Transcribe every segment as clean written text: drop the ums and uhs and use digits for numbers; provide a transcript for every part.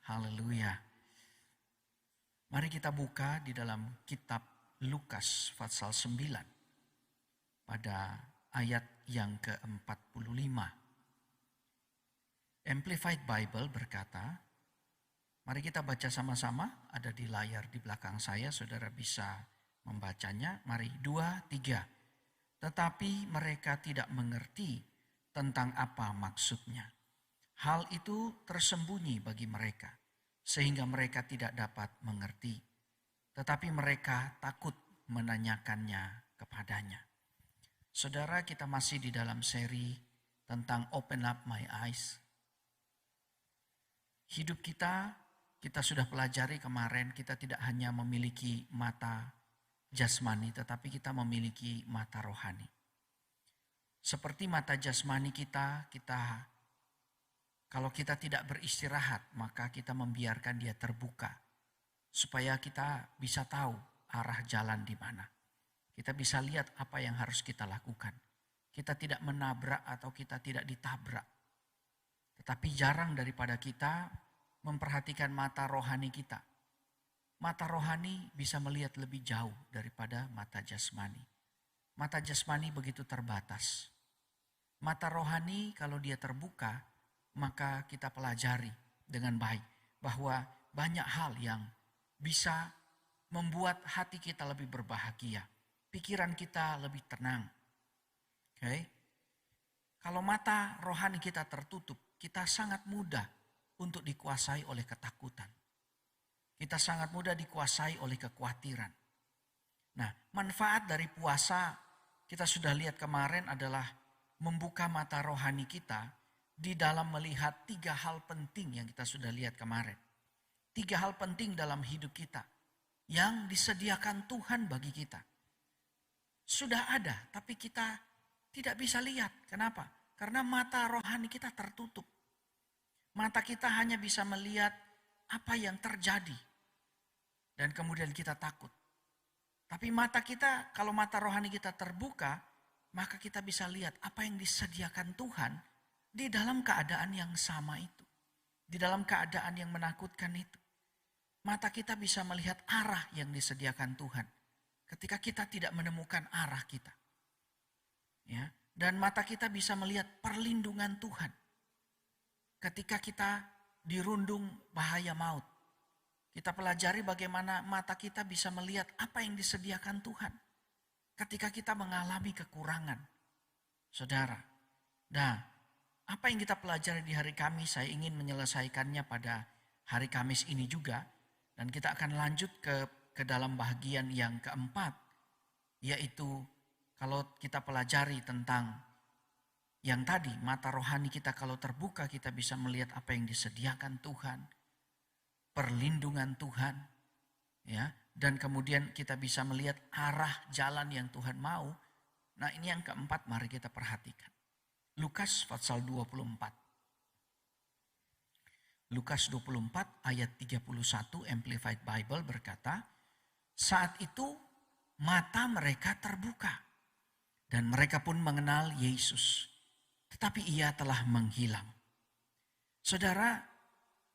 Haleluya. Mari kita buka di dalam kitab Lukas pasal 9 pada ayat yang ke-45. Amplified Bible berkata, mari kita baca sama-sama, ada di layar di belakang saya, saudara bisa membacanya. Mari, 2, 3. Tetapi mereka tidak mengerti tentang apa maksudnya. Hal itu tersembunyi bagi mereka, sehingga mereka tidak dapat mengerti. Tetapi mereka takut menanyakannya kepadanya. Saudara, kita masih di dalam seri tentang Open Up My Eyes. Hidup kita sudah pelajari kemarin, kita tidak hanya memiliki mata jasmani, tetapi kita memiliki mata rohani. Seperti mata jasmani kita kalau kita tidak beristirahat, maka kita membiarkan dia terbuka. Supaya kita bisa tahu arah jalan di mana. Kita bisa lihat apa yang harus kita lakukan. Kita tidak menabrak atau kita tidak ditabrak. Tetapi jarang daripada kita memperhatikan mata rohani kita. Mata rohani bisa melihat lebih jauh daripada mata jasmani. Mata jasmani begitu terbatas. Mata rohani kalau dia terbuka, maka kita pelajari dengan baik bahwa banyak hal yang bisa membuat hati kita lebih berbahagia. Pikiran kita lebih tenang. Okay? Kalau mata rohani kita tertutup, kita sangat mudah untuk dikuasai oleh ketakutan. Kita sangat mudah dikuasai oleh kekhawatiran. Nah, manfaat dari puasa kita sudah lihat kemarin adalah membuka mata rohani kita di dalam melihat 3 hal penting yang kita sudah lihat kemarin. 3 hal penting dalam hidup kita yang disediakan Tuhan bagi kita. Sudah ada, tapi kita tidak bisa lihat. Kenapa? Karena mata rohani kita tertutup. Mata kita hanya bisa melihat apa yang terjadi. Dan kemudian kita takut. Tapi mata kita, kalau mata rohani kita terbuka, maka kita bisa lihat apa yang disediakan Tuhan di dalam keadaan yang sama itu. Di dalam keadaan yang menakutkan itu. Mata kita bisa melihat arah yang disediakan Tuhan. Ketika kita tidak menemukan arah kita. Ya, dan mata kita bisa melihat perlindungan Tuhan. Ketika kita dirundung bahaya maut. Kita pelajari bagaimana mata kita bisa melihat apa yang disediakan Tuhan. Ketika kita mengalami kekurangan. Saudara. Nah, apa yang kita pelajari di hari Kamis, saya ingin menyelesaikannya pada hari Kamis ini juga. Dan kita akan lanjut ke dalam bagian yang keempat. Yaitu kalau kita pelajari tentang yang tadi, mata rohani kita kalau terbuka kita bisa melihat apa yang disediakan Tuhan. Perlindungan Tuhan. Ya, dan kemudian kita bisa melihat arah jalan yang Tuhan mau. Nah, ini yang keempat, mari kita perhatikan. Lukas pasal 24. Lukas 24 ayat 31 Amplified Bible berkata, saat itu mata mereka terbuka dan mereka pun mengenal Yesus, tetapi ia telah menghilang. Saudara,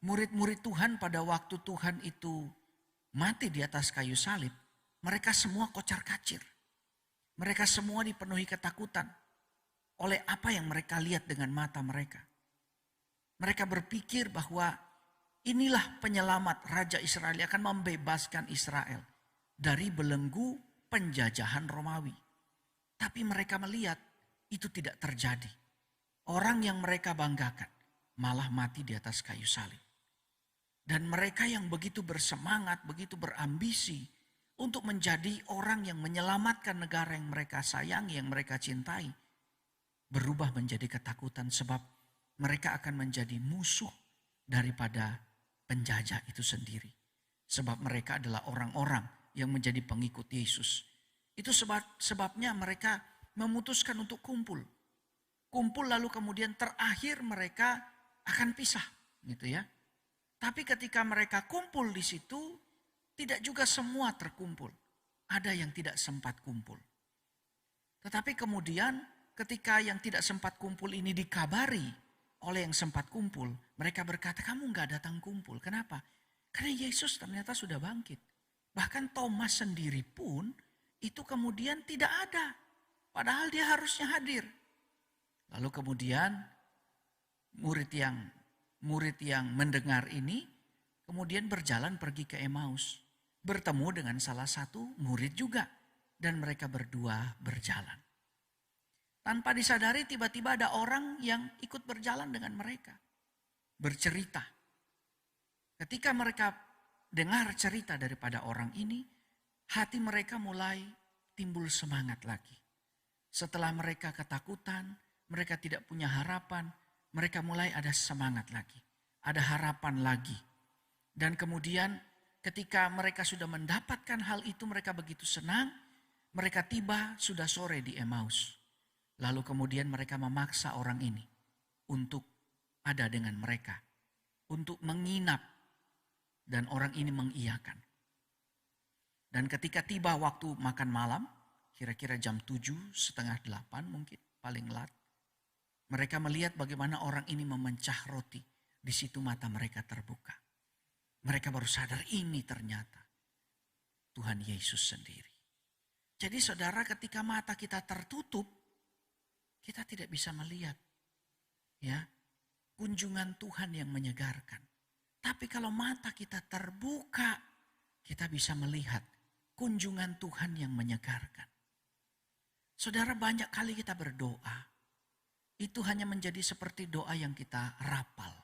murid-murid Tuhan pada waktu Tuhan itu mati di atas kayu salib, mereka semua kocar-kacir. Mereka semua dipenuhi ketakutan oleh apa yang mereka lihat dengan mata mereka. Mereka berpikir bahwa inilah penyelamat Raja Israel yang akan membebaskan Israel dari belenggu penjajahan Romawi. Tapi mereka melihat itu tidak terjadi. Orang yang mereka banggakan malah mati di atas kayu salib. Dan mereka yang begitu bersemangat, begitu berambisi untuk menjadi orang yang menyelamatkan negara yang mereka sayangi, yang mereka cintai, berubah menjadi ketakutan sebab mereka akan menjadi musuh daripada penjajah itu sendiri. Sebab mereka adalah orang-orang yang menjadi pengikut Yesus. Itu sebabnya mereka memutuskan untuk kumpul. Kumpul lalu kemudian terakhir mereka akan pisah, gitu ya. Tapi ketika mereka kumpul di situ, tidak juga semua terkumpul. Ada yang tidak sempat kumpul. Tetapi kemudian ketika yang tidak sempat kumpul ini dikabari oleh yang sempat kumpul, mereka berkata, kamu nggak datang kumpul. Kenapa? Karena Yesus ternyata sudah bangkit. Bahkan Thomas sendiri pun itu kemudian tidak ada. Padahal dia harusnya hadir. Lalu kemudian murid yang mendengar ini kemudian berjalan pergi ke Emmaus. Bertemu dengan salah satu murid juga. Dan mereka berdua berjalan. Tanpa disadari tiba-tiba ada orang yang ikut berjalan dengan mereka. Bercerita. Ketika mereka dengar cerita daripada orang ini, hati mereka mulai timbul semangat lagi. Setelah mereka ketakutan, mereka tidak punya harapan, mereka mulai ada semangat lagi. Ada harapan lagi. Dan kemudian ketika mereka sudah mendapatkan hal itu, mereka begitu senang. Mereka tiba sudah sore di Emmaus. Lalu kemudian mereka memaksa orang ini untuk ada dengan mereka. Untuk menginap. Dan orang ini mengiyakan. Dan ketika tiba waktu makan malam, kira-kira jam 7, setengah 8 mungkin, paling lat. Mereka melihat bagaimana orang ini memecah roti. Di situ mata mereka terbuka. Mereka baru sadar ini ternyata Tuhan Yesus sendiri. Jadi saudara, ketika mata kita tertutup, kita tidak bisa melihat ya kunjungan Tuhan yang menyegarkan. Tapi kalau mata kita terbuka, kita bisa melihat kunjungan Tuhan yang menyegarkan. Saudara, banyak kali kita berdoa, itu hanya menjadi seperti doa yang kita rapal,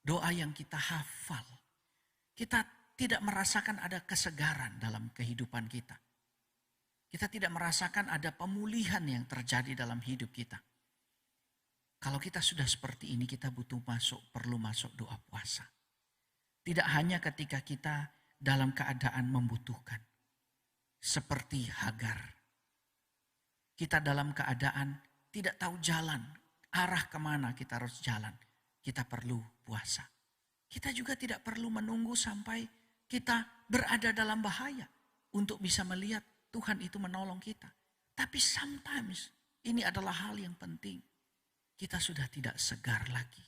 doa yang kita hafal. Kita tidak merasakan ada kesegaran dalam kehidupan kita. Kita tidak merasakan ada pemulihan yang terjadi dalam hidup kita. Kalau kita sudah seperti ini, kita perlu masuk doa puasa. Tidak hanya ketika kita dalam keadaan membutuhkan. Seperti Hagar. Kita dalam keadaan tidak tahu jalan, arah kemana kita harus jalan. Kita perlu puasa. Kita juga tidak perlu menunggu sampai kita berada dalam bahaya untuk bisa melihat Tuhan itu menolong kita. Tapi sometimes ini adalah hal yang penting. Kita sudah tidak segar lagi.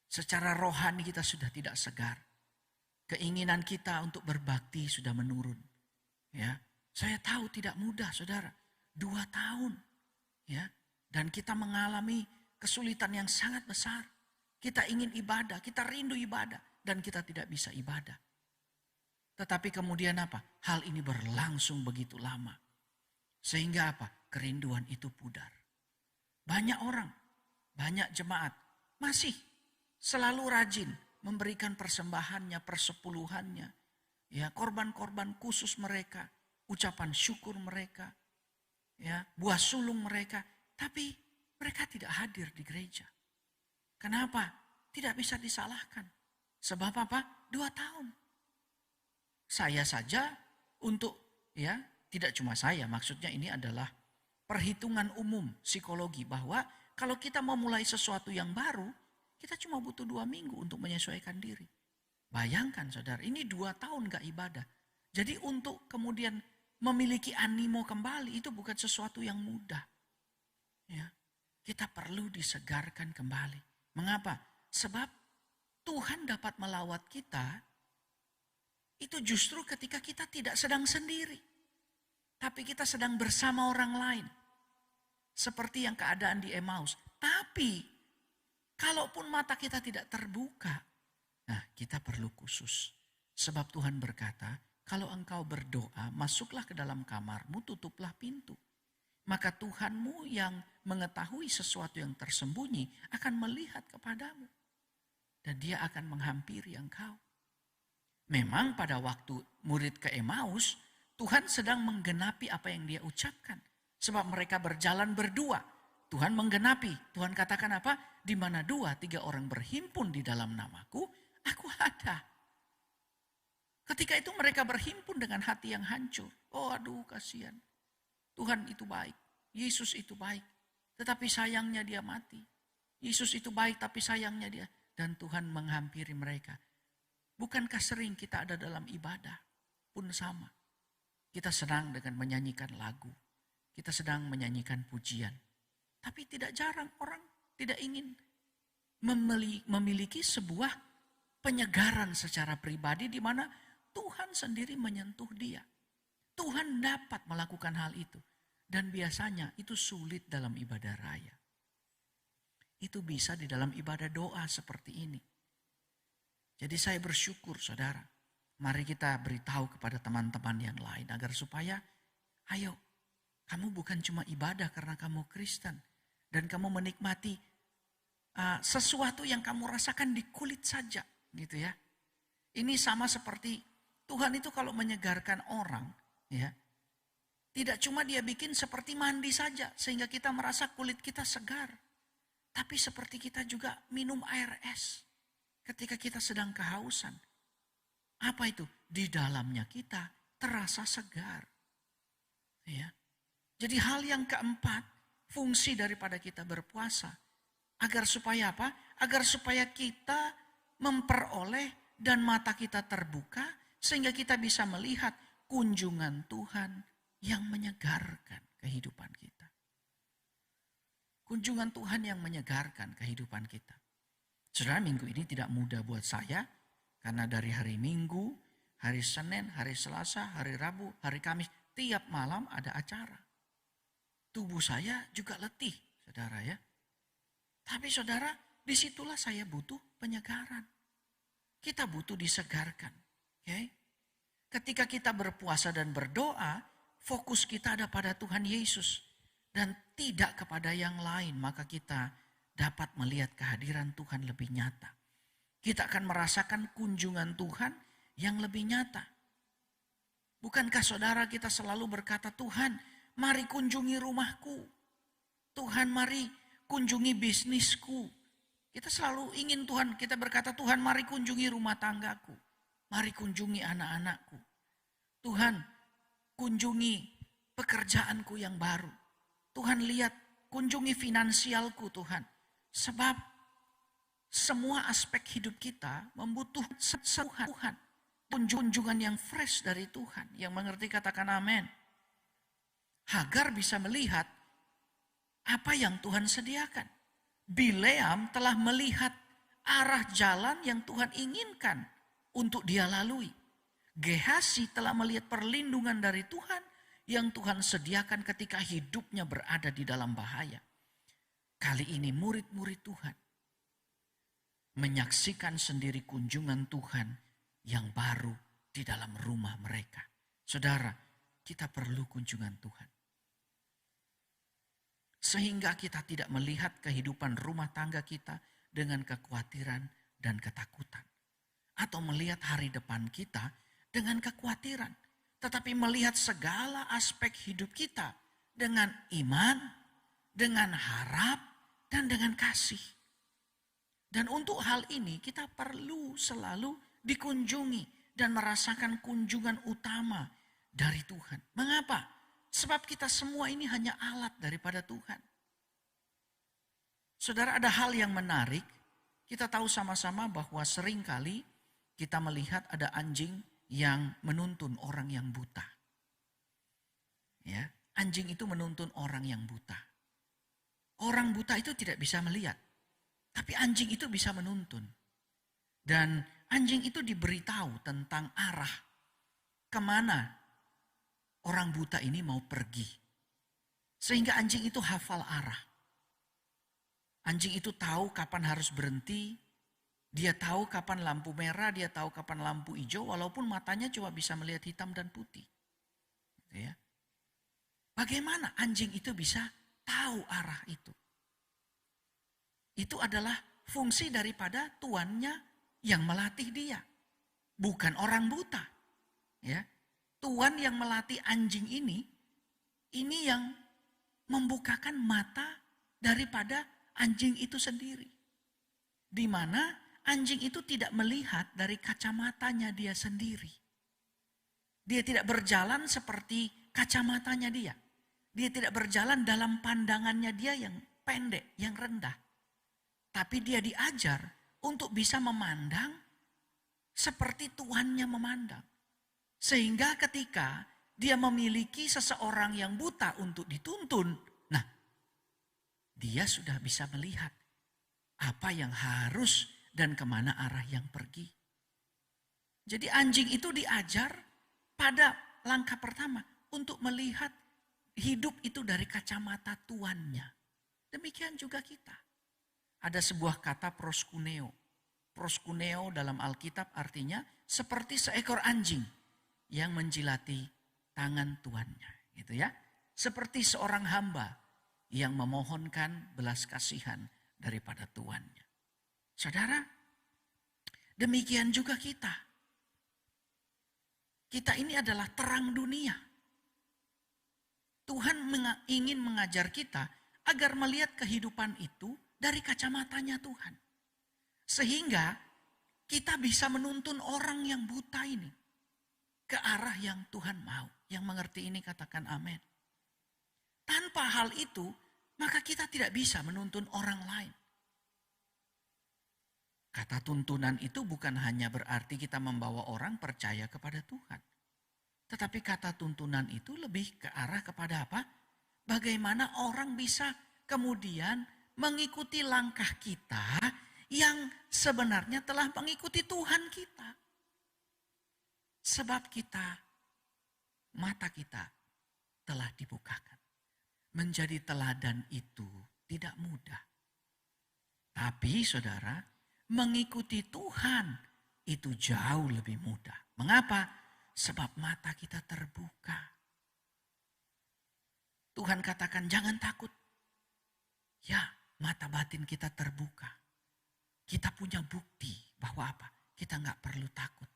Secara rohani kita sudah tidak segar. Keinginan kita untuk berbakti sudah menurun. Ya, saya tahu tidak mudah, saudara. 2 tahun. Ya, dan kita mengalami kesulitan yang sangat besar. Kita ingin ibadah, kita rindu ibadah. Dan kita tidak bisa ibadah. Tetapi kemudian apa? Hal ini berlangsung begitu lama. Sehingga apa? Kerinduan itu pudar. Banyak orang, banyak jemaat masih selalu rajin memberikan persembahannya, persepuluhannya. Ya, korban-korban khusus mereka, ucapan syukur mereka, ya, buah sulung mereka. Tapi mereka tidak hadir di gereja. Kenapa? Tidak bisa disalahkan. Sebab apa? 2 tahun. Saya saja untuk ya tidak cuma saya, maksudnya ini adalah perhitungan umum psikologi bahwa kalau kita mau mulai sesuatu yang baru, kita cuma butuh 2 minggu untuk menyesuaikan diri. Bayangkan saudara, ini 2 tahun gak ibadah. Jadi untuk kemudian memiliki animo kembali itu bukan sesuatu yang mudah. Ya, kita perlu disegarkan kembali. Mengapa? Sebab Tuhan dapat melawat kita itu justru ketika kita tidak sedang sendiri. Tapi kita sedang bersama orang lain. Seperti yang keadaan di Emmaus. Tapi kalaupun mata kita tidak terbuka. Nah, kita perlu khusus. Sebab Tuhan berkata, kalau engkau berdoa, masuklah ke dalam kamarmu, tutuplah pintu. Maka Tuhanmu yang mengetahui sesuatu yang tersembunyi akan melihat kepadamu. Dan dia akan menghampiri engkau. Memang pada waktu murid ke Emmaus, Tuhan sedang menggenapi apa yang dia ucapkan. Sebab mereka berjalan berdua. Tuhan menggenapi. Tuhan katakan apa? Di mana 2-3 orang berhimpun di dalam namaku, aku ada. Ketika itu mereka berhimpun dengan hati yang hancur. Oh aduh kasihan. Tuhan itu baik. Yesus itu baik. Tetapi sayangnya dia mati. Yesus itu baik tapi sayangnya dia. Dan Tuhan menghampiri mereka. Bukankah sering kita ada dalam ibadah pun sama. Kita senang dengan menyanyikan lagu. Kita sedang menyanyikan pujian. Tapi tidak jarang orang tidak ingin memiliki sebuah penyegaran secara pribadi di mana Tuhan sendiri menyentuh dia. Tuhan dapat melakukan hal itu. Dan biasanya itu sulit dalam ibadah raya. Itu bisa di dalam ibadah doa seperti ini. Jadi saya bersyukur saudara. Mari kita beritahu kepada teman-teman yang lain agar supaya ayo kamu bukan cuma ibadah karena kamu Kristen. Dan kamu menikmati sesuatu yang kamu rasakan di kulit saja gitu ya. Ini sama seperti Tuhan itu kalau menyegarkan orang ya. Tidak cuma dia bikin seperti mandi saja sehingga kita merasa kulit kita segar. Tapi seperti kita juga minum air es ketika kita sedang kehausan. Apa itu? Di dalamnya kita terasa segar. Ya. Jadi hal yang keempat, fungsi daripada kita berpuasa. Agar supaya apa? Agar supaya kita memperoleh dan mata kita terbuka. Sehingga kita bisa melihat kunjungan Tuhan yang menyegarkan kehidupan kita. Kunjungan Tuhan yang menyegarkan kehidupan kita. Saudara, minggu ini tidak mudah buat saya. Karena dari hari Minggu, hari Senin, hari Selasa, hari Rabu, hari Kamis, tiap malam ada acara. Tubuh saya juga letih, saudara ya. Tapi saudara, disitulah saya butuh penyegaran. Kita butuh disegarkan. Okay? Ketika kita berpuasa dan berdoa, fokus kita ada pada Tuhan Yesus. Dan tidak kepada yang lain, maka kita dapat melihat kehadiran Tuhan lebih nyata. Kita akan merasakan kunjungan Tuhan yang lebih nyata. Bukankah saudara kita selalu berkata, Tuhan mari kunjungi rumahku. Tuhan mari kunjungi bisnisku. Kita selalu ingin Tuhan, kita berkata Tuhan mari kunjungi rumah tanggaku. Mari kunjungi anak-anakku. Tuhan kunjungi pekerjaanku yang baru. Tuhan lihat kunjungi finansialku Tuhan. Sebab semua aspek hidup kita membutuhkan Tuhan. Kunjungan yang fresh dari Tuhan. Yang mengerti katakan amin. Hagar bisa melihat apa yang Tuhan sediakan. Bileam telah melihat arah jalan yang Tuhan inginkan untuk dia lalui. Gehasi telah melihat perlindungan dari Tuhan yang Tuhan sediakan ketika hidupnya berada di dalam bahaya. Kali ini murid-murid Tuhan menyaksikan sendiri kunjungan Tuhan yang baru di dalam rumah mereka. Saudara, kita perlu kunjungan Tuhan. Sehingga kita tidak melihat kehidupan rumah tangga kita dengan kekhawatiran dan ketakutan. Atau melihat hari depan kita dengan kekhawatiran. Tetapi melihat segala aspek hidup kita dengan iman, dengan harap, dan dengan kasih. Dan untuk hal ini kita perlu selalu dikunjungi dan merasakan kunjungan utama dari Tuhan. Mengapa? Sebab kita semua ini hanya alat daripada Tuhan. Saudara, ada hal yang menarik. Kita tahu sama-sama bahwa seringkali kita melihat ada anjing yang menuntun orang yang buta. Ya, anjing itu menuntun orang yang buta. Orang buta itu tidak bisa melihat. Tapi anjing itu bisa menuntun. Dan anjing itu diberitahu tentang arah kemana orang buta ini mau pergi. Sehingga anjing itu hafal arah. Anjing itu tahu kapan harus berhenti. Dia tahu kapan lampu merah, dia tahu kapan lampu hijau. Walaupun matanya cuma bisa melihat hitam dan putih. Gitu ya. Bagaimana anjing itu bisa tahu arah itu? Itu adalah fungsi daripada tuannya yang melatih dia. Bukan orang buta. Ya. Tuan yang melatih anjing ini yang membukakan mata daripada anjing itu sendiri. Di mana anjing itu tidak melihat dari kacamatanya dia sendiri. Dia tidak berjalan seperti kacamatanya dia. Dia tidak berjalan dalam pandangannya dia yang pendek, yang rendah. Tapi dia diajar untuk bisa memandang seperti tuannya memandang. Sehingga ketika dia memiliki seseorang yang buta untuk dituntun, nah dia sudah bisa melihat apa yang harus dan kemana arah yang pergi. Jadi anjing itu diajar pada langkah pertama untuk melihat hidup itu dari kacamata tuannya. Demikian juga kita. Ada sebuah kata proskuneo. Proskuneo dalam Alkitab artinya seperti seekor anjing yang menjilati tangan tuannya. Gitu ya. Seperti seorang hamba yang memohonkan belas kasihan daripada tuannya. Saudara, demikian juga kita. Kita ini adalah terang dunia. Tuhan ingin mengajar kita agar melihat kehidupan itu dari kacamatanya Tuhan. Sehingga kita bisa menuntun orang yang buta ini ke arah yang Tuhan mau. Yang mengerti ini katakan amin. Tanpa hal itu, maka kita tidak bisa menuntun orang lain. Kata tuntunan itu bukan hanya berarti kita membawa orang percaya kepada Tuhan. Tetapi kata tuntunan itu lebih ke arah kepada apa? Bagaimana orang bisa kemudian mengikuti langkah kita yang sebenarnya telah mengikuti Tuhan kita. Sebab mata kita telah dibukakan. Menjadi teladan itu tidak mudah. Tapi saudara, mengikuti Tuhan itu jauh lebih mudah. Mengapa? Sebab mata kita terbuka. Tuhan katakan jangan takut. Ya, mata batin kita terbuka. Kita punya bukti bahwa apa? Kita nggak perlu takut.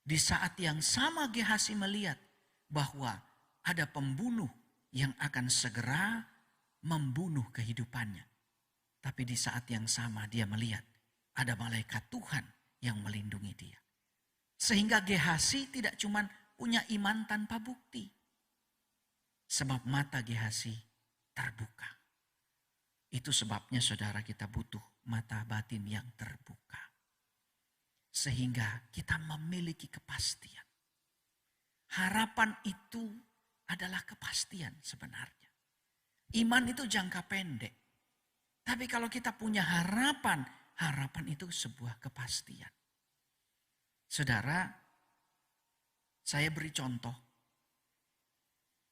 Di saat yang sama Gehazi melihat bahwa ada pembunuh yang akan segera membunuh kehidupannya. Tapi di saat yang sama dia melihat ada malaikat Tuhan yang melindungi dia. Sehingga Gehazi tidak cuma punya iman tanpa bukti. Sebab mata Gehazi terbuka. Itu sebabnya saudara kita butuh mata batin yang terbuka. Sehingga kita memiliki kepastian. Harapan itu adalah kepastian sebenarnya. Iman itu jangka pendek. Tapi kalau kita punya harapan itu sebuah kepastian. Saudara, saya beri contoh.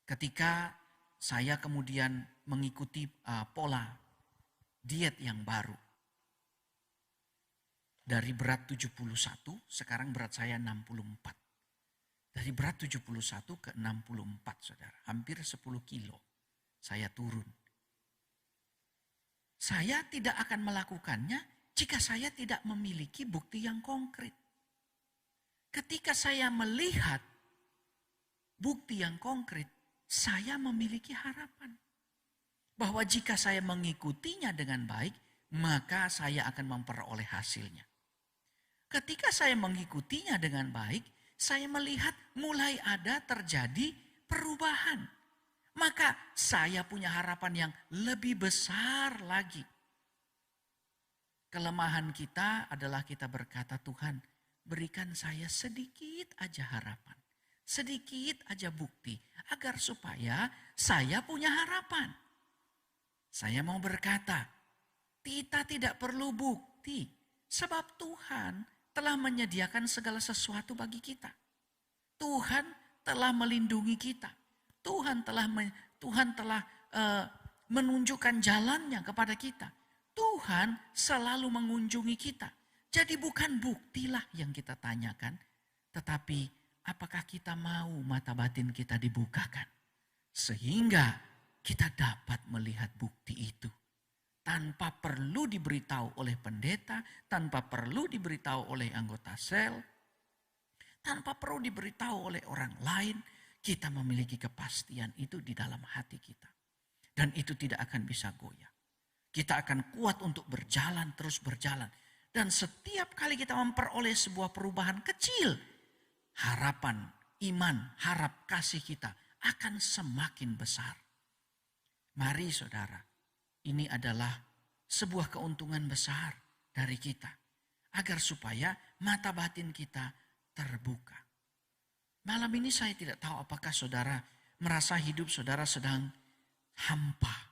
Ketika saya kemudian mengikuti pola diet yang baru. Dari berat 71, sekarang berat saya 64. Dari berat 71 ke 64, saudara. Hampir 10 kilo saya turun. Saya tidak akan melakukannya jika saya tidak memiliki bukti yang konkret. Ketika saya melihat bukti yang konkret, saya memiliki harapan. Bahwa jika saya mengikutinya dengan baik, maka saya akan memperoleh hasilnya. Ketika saya mengikutinya dengan baik, saya melihat mulai ada terjadi perubahan. Maka saya punya harapan yang lebih besar lagi. Kelemahan kita adalah kita berkata, Tuhan, berikan saya sedikit aja harapan. Sedikit aja bukti. Agar supaya saya punya harapan. Saya mau berkata, kita tidak perlu bukti. Sebab Tuhan telah menyediakan segala sesuatu bagi kita. Tuhan telah melindungi kita. Tuhan telah menunjukkan jalannya kepada kita. Tuhan selalu mengunjungi kita. Jadi bukan buktilah yang kita tanyakan. Tetapi apakah kita mau mata batin kita dibukakan. Sehingga kita dapat melihat bukti itu. Tanpa perlu diberitahu oleh pendeta, tanpa perlu diberitahu oleh anggota sel, tanpa perlu diberitahu oleh orang lain, kita memiliki kepastian itu di dalam hati kita. Dan itu tidak akan bisa goyah. Kita akan kuat untuk berjalan, terus berjalan. Dan setiap kali kita memperoleh sebuah perubahan kecil, harapan, iman, harap kasih kita akan semakin besar. Mari saudara, ini adalah sebuah keuntungan besar dari kita. Agar supaya mata batin kita terbuka. Malam ini saya tidak tahu apakah saudara merasa hidup saudara sedang hampa.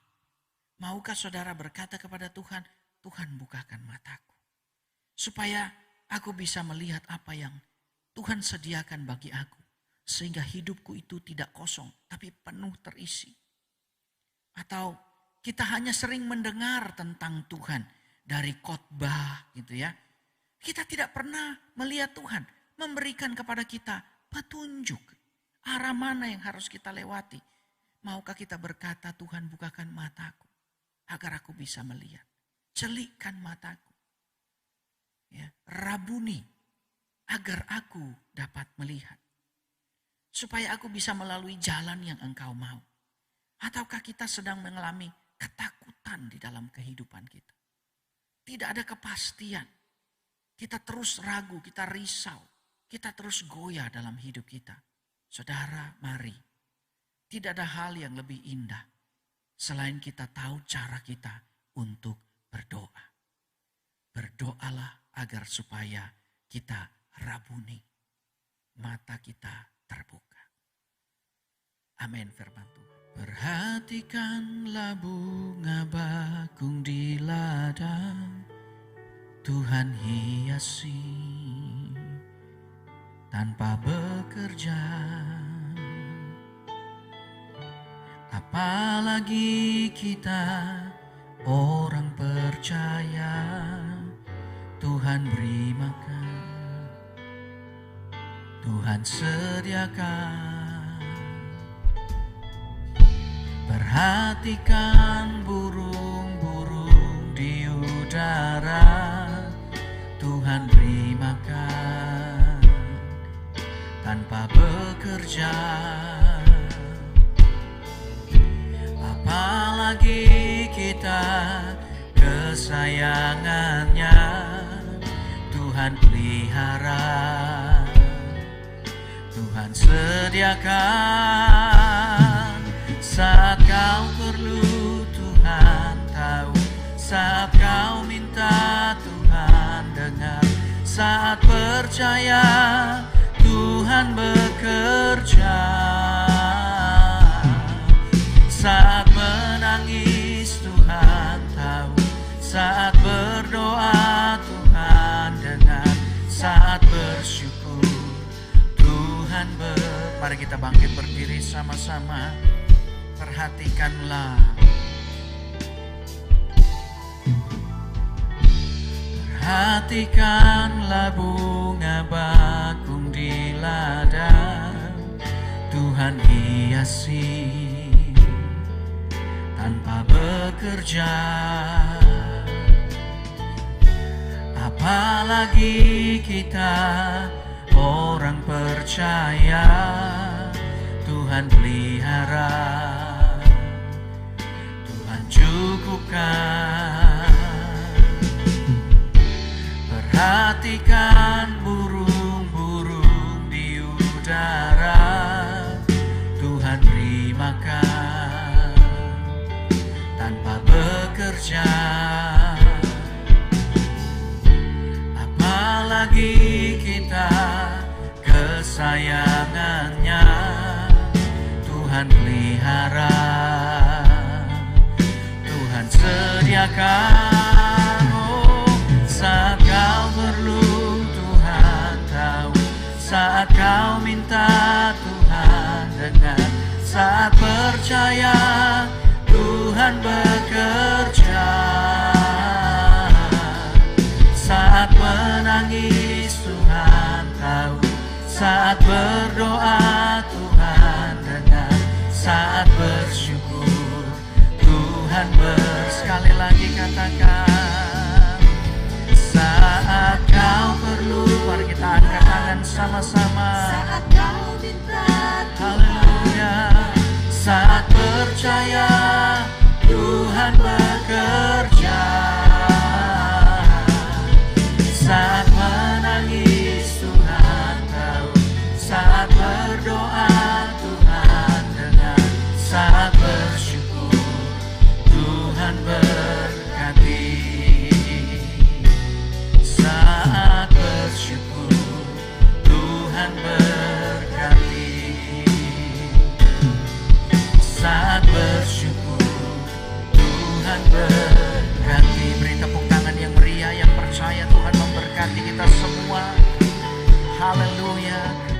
Maukah saudara berkata kepada Tuhan, Tuhan bukakan mataku. Supaya aku bisa melihat apa yang Tuhan sediakan bagi aku. Sehingga hidupku itu tidak kosong, tapi penuh terisi. Atau kita hanya sering mendengar tentang Tuhan dari khotbah gitu ya. Kita tidak pernah melihat Tuhan memberikan kepada kita petunjuk. Arah mana yang harus kita lewati. Maukah kita berkata, Tuhan bukakan mataku agar aku bisa melihat. Celikkan mataku. Ya, rabuni agar aku dapat melihat. Supaya aku bisa melalui jalan yang Engkau mau. Ataukah kita sedang mengalami ketakutan di dalam kehidupan kita. Tidak ada kepastian. Kita terus ragu, kita risau. Kita terus goyah dalam hidup kita. Saudara, mari. Tidak ada hal yang lebih indah. Selain kita tahu cara kita untuk berdoa. Berdoalah agar supaya kita rabuni. Mata kita terbuka. Amin firman Tuhan. Perhatikanlah bunga bakung di ladang. Tuhan hiasi tanpa bekerja. Apalagi kita orang percaya. Tuhan beri makan, Tuhan sediakan. Perhatikan burung-burung di udara. Tuhan beri makan tanpa bekerja. Apalagi kita kesayangannya. Tuhan pelihara, Tuhan sediakan. Saat kau perlu Tuhan tahu, saat kau minta Tuhan dengar, saat percaya Tuhan bekerja. Saat menangis Tuhan tahu, saat berdoa Tuhan dengar, saat bersyukur Tuhan Mari kita bangkit berdiri sama-sama. Perhatikanlah. Perhatikanlah bunga bakung di ladang. Tuhan hiasi tanpa bekerja. Apalagi kita orang percaya. Tuhan pelihara, Tuhan cukupkan. Perhatikan burung-burung di udara. Tuhan beri makan tanpa bekerja. Apalagi kita kesayangannya. Tuhan pelihara, Tuhan sediakan. Oh, saat kau perlu Tuhan tahu, saat kau minta Tuhan dengar, saat percaya Tuhan bekerja. Saat menangis Tuhan tahu, saat berdoa Tuhan dengar, saat bersyukur Tuhan sekali lagi katakan. Saat kau perlu, mari kita angkat tangan sama-sama. Saat kau minta Tuhan, haleluya. Saat percaya Tuhan bekerja. Saat menangis Tuhan tahu, saat berdoa Tuhan dengar, saat bersyukur Tuhan berkati. Saat bersyukur Tuhan berkati. Saat bersyukur Haleluya.